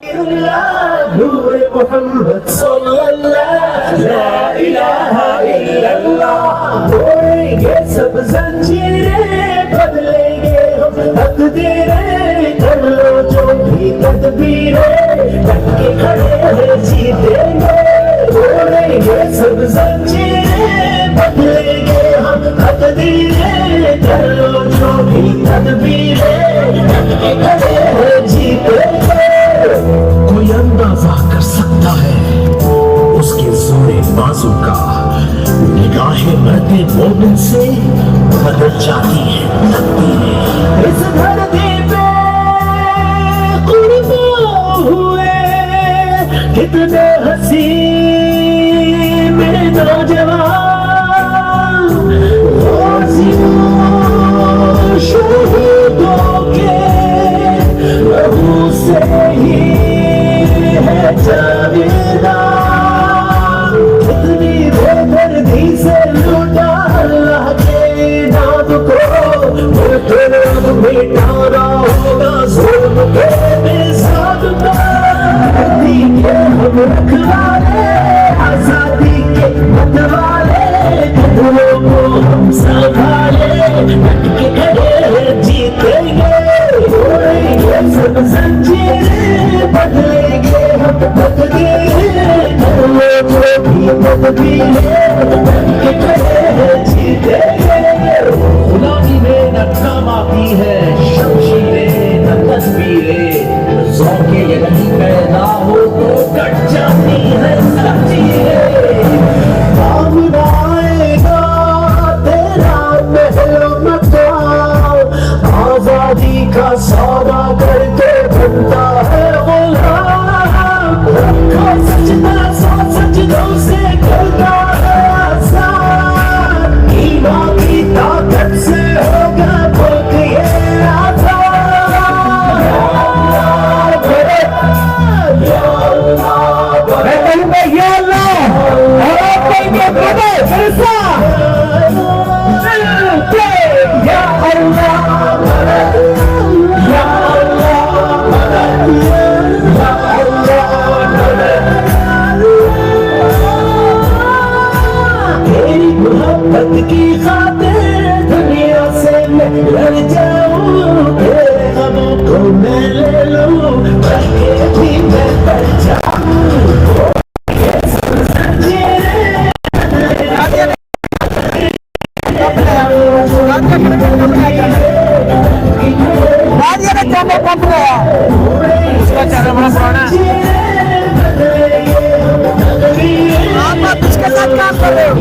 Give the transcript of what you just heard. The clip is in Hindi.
नूर मोहम्मद सल्लल्लाह ला इलाहा इल्लल्लाह। तोड़ेंगे सब जंजीरें, बदलेंगे हम तकदीरें, कर लो जो भी तदबीरें, डट के खड़े हैं जीतेंगे। तोड़ेंगे सब जंजीरें, बदलेंगे हम तकदीरें, कर लो जो भी तदबीरें, डट के खड़े हैं जीतेंगे। कोई अंदाजा कर सकता है उसके जोरे बाजू का, निगाहें मरते मोमिन से बदल जाती है, लगती है। इस धरती पे कुर्बान हुए कितने हंसी मेरे नौजवान, शहीदों के लहू से ही है जावेदा। कितनी बेदर्दी से लूटा अल्लाह के नाम को, फिर अब मिटाना होगा जुल्म के निज़ाम का। धरती के हम रखवाले, आजादी के मतवाले, कदमों को हम संभाले, डट के खड़े जीतेंगे। तोड़ेंगे सब जंजीरें, बदलेंगे हम तकदीरें, कर लो जो भी तदबीरें, डट के खड़े जीतेंगे। गुलामी में न काम आती है शमशीरें न तस्वीरें, ज़ौक़े यही पैदा हो तो कट जाती है जंजीरें। सामने आएगा तेरा महलो मकाम, आजादी का सौदा करके बनता है गुलाम। रखो सजना साथ सजदों से करता है आसान, ईमान की ताकत से होगा मुल्क ये आजाद। मैं कहूँगा या अल्लाह, और आप कहेंगे बोले फिरसा या अल्लाह मदद, या अल्लाह मदद, या अल्लाह मदद। तेरी मोहब्बत की खातिर दुनिया से मैं लड़ जाऊं, तेरे गमों को मैं ले लूं, बल्कि भी मैं बढ़ जाऊं। आप इसके साथ काम कर रहे हो।